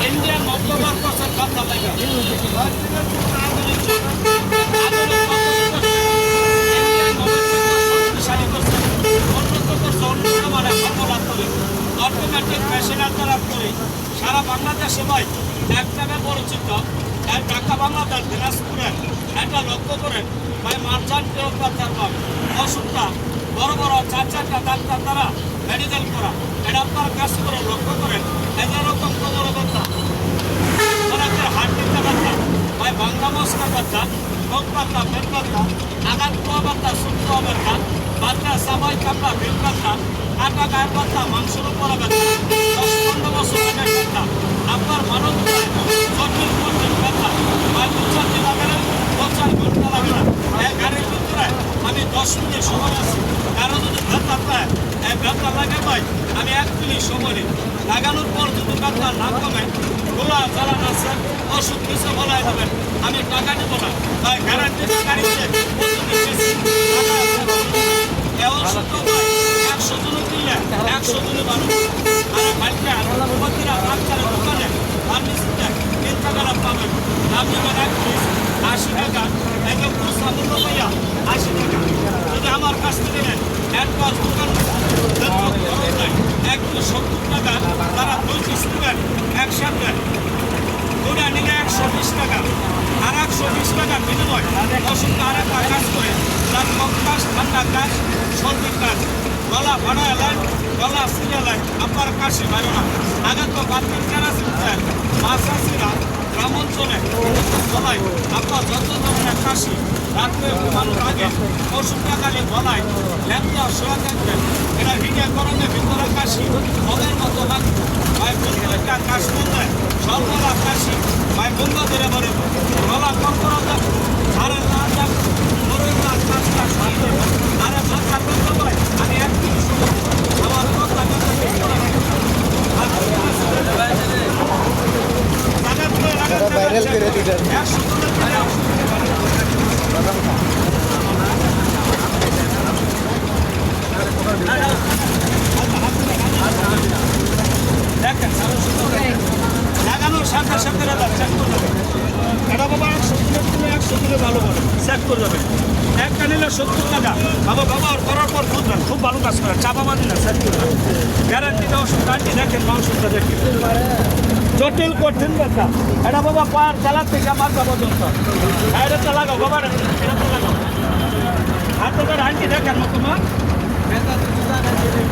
Indian মধ্যবর্গ সরকার লাগে automatic মেশিনের দ্বারা করে সারা বাংলাদেশে ভাই এক নামে পরিচিত এক ঢাকা বাংলাদেশ দিনাজপুরের একটা লক্ষ্য করেন ভাই মার্চান ক্লিওপাত্রার নাম অসুখটা বড় বড় চার চারটা ডাক্তার দ্বারা মেডিকেল করা এটা আপনার কাজ করে লক্ষ্য করেন এরকম কোমর ব্যথা অনেকের হাড্ডিতে ব্যথা ভাই বাংলা মশলা ব্যথা মুখ ব্যথা পেট ব্যথা আঘাত পোয়া ব্যথা শুক্র ব্যথা বাচ্চা সাবাই কাপড়া ভিড় ব্যথা আটা গায়ের ব্যথা মাংসের উপরে ব্যথা 10-15 বছর আগের ব্যথা আপনার মানব জটিল কঠিন ব্যথা ভাই 2-4 দিন লাগে না 2-4 ঘন্টা লাগে না এই গাড়ির ভিতরে আমি 10 মিনিট সময় আছি কারো যদি ব্যথা পায় এই ব্যথা লাগে ভাই আমি 1 মিনিট সময় নিই লাগানোর পর যদি ব্যথা না কমে গোলা জ্বালান আছে ওষুধ কিছু বলাই দেবেন আমি টাকা নেব না ভাই গ্যারান্টি গাড়িতে এই ওষুধ তো ভাই 100 জনে কিনলে 100 জনে বানাবো আর বাড়িতে প্রতিটা ডাক্তারের দোকানে ফার্মেসিতে 3 টাকা পাবেন দাম নেবেন 1 পিস 80 টাকা একদম সামূল্য পাইয়া 80 টাকা যদি আমার কাছ থেকে নেন অ্যাডভান্স দোকান একটু 70 টাকা তারা 2 পিস নেবেন একসাথে ওটা নিলে 120 টাকা আর 120 টাকা বিনিময় ওষুধটা আর একটা কাজ করে তার কাজ ঠান্ডা কাজ সর্দি কাজ গলা ভাড়া এলান গলা সিলে এলান আপনার কাশি বাড়ি না আগে তো বাতিল যারা শিখছেন মাছাশিরা গ্রাম অঞ্চলে গলায় আপনার যত ধরনের কাশি রাত্রে ঘুমানোর আগে ওষুধটা খালি গলায় ল্যাপটা শোয়া থাকবেন এটা হিটে গরমে ভিতরে কাশি মদের মতো লাগবে ভাই বন্ধুটা কাশ বললে সব গলা কাশি ভাই বন্ধ ধরে বলে গলা কম করা যাবে আরে না যাক মরে না কাজটা সাথে আরে মাথা করতে ভাই আমি একদিন আমার কথা ভাইরাল করে দিলেন দেখেন লাগানোর সাথে সাথে চেক করে যাবে এটা বাবা 100 কিলো ভালো করে চেক করে যাবে একটা নিলে 70 টাকা বাবা ব্যবহার করার পর বুঝবেন খুব ভালো কাজ করে চাপা বাঁধি না চেক করে যাবে গ্যারান্টিটা ওষুধ গাড়ি দেখেন মাংসটা দেখেন জটিল কঠিন ব্যথা এটা বাবা পায়ের চালার থেকে মাথা পর্যন্ত এটা তো লাগাও বাবা এটা তো লাগাও হাতে করে আনটি দেখেন মতো মা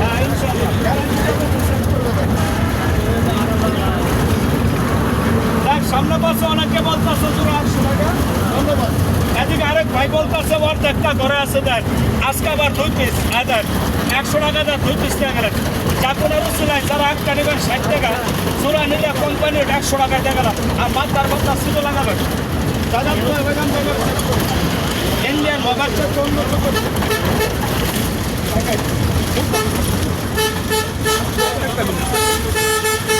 হ্যাঁ ইনশাআল্লাহ দেখ সামনে পাশে অনেকে বলতেছে 800 টাকা ধন্যবাদ এদিকে আরেক ভাই বলতেছে ওর একটা ঘরে আছে দেখ আজকে আবার 2 পিস দেখ 100 টাকা দেখ 2 পিস টাকা রাখ চাকুনের উচিলাই যারা একটা নেবেন 60 টাকা চূড়া নিলে কোম্পানির 100 টাকা টাকা আর মাথার মাথা শুধু লাগাবেন দাদা ইন্ডিয়ান মোবাইলটা তো উন্নত করছে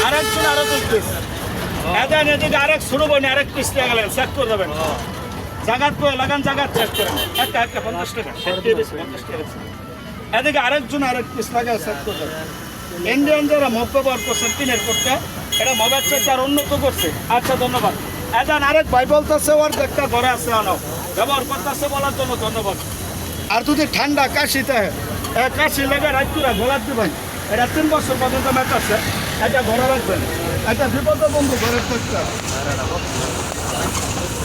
আরেকজন আরো 2 পিস এদিন এদিকে আরেক শুরু বনি আরেক পিস দিয়ে গেলেন চেক করে দেবেন জাগাত করে লাগান জাগাত চেক করেন একটা 50 টাকা 50 টাকা এদিকে আরেকজন আরেক পিস লাগায় চেক করে দেবেন ইন্ডিয়ান যারা মুখ ব্যবহার করছেন তিনের করতে এটা মোবাইল চেক আর উন্নত করছে আচ্ছা ধন্যবাদ এদিন আরেক ভাই বলতেছে ওর একটা ঘরে আছে আনো ব্যবহার করতেছে বলার জন্য ধন্যবাদ আর যদি ঠান্ডা কাশিতে কাশি লেগে রাত্রিরা গোলাপ দিবেন এটা 3 বছর পর্যন্ত মেটাচ্ছে এটা ঘরে রাখবেন এটা বিপদ বন্ধু ঘরের চেষ্টা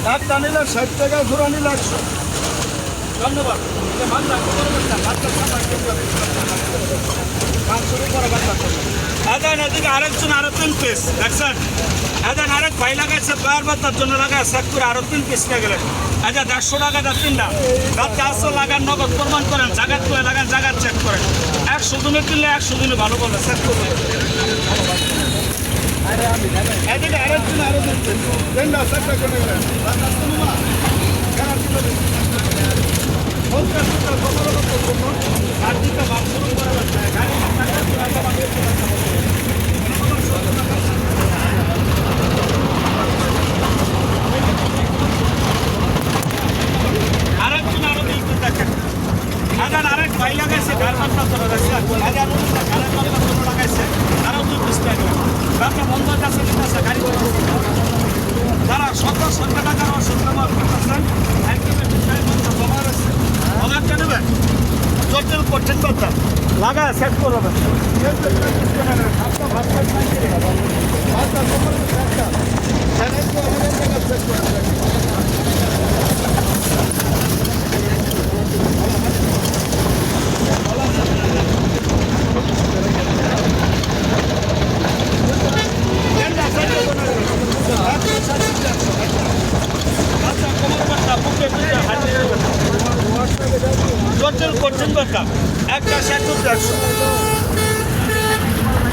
ডাক্তার নিলে 60 টাকা জোড়া নিলে 100 ধন্যবাদ এদিকে আরেকজন আরো 3 পিস দেখছেন এদিন আরেক ভাই লাগাইছে পায়ের ব্যথার জন্য লাগায় চেক করে আরো 3 পিস নিয়ে গেলেন এটা 150 টাকা দা 3টা রাতে আসো লাগান নগদ প্রমাণ করেন জাগাত করে লাগান জাগাত চেক করেন 100 দিনে কিনলে 100 দিনে ভালো বলে চেক করবেন এদিকে আরেকজন আরো 3টা চেষ্টা করে গেলেন আরেকজন আরো দেখেন এখানে আরেক ভাই লাগাইছে গাড়ি পাতলা ধরে রাখছে আগে আর গাড়ি পাতলা ধরে লাগাইছে তারাও 2 পিস টাকা ব্যবসা বন্ধ আছে কিন্তু আছে গাড়ি বন্ধ আছে যারা সরকার টাকার অসুবিধা ব্যবহার করতেছেন একদমই বিষয় বন্ধ জমা রয়েছে অনেকটা নেবেন জটিল কঠিন কথা লাগায় সেট করবেন জটিল কঠিন কথা একটা 70 100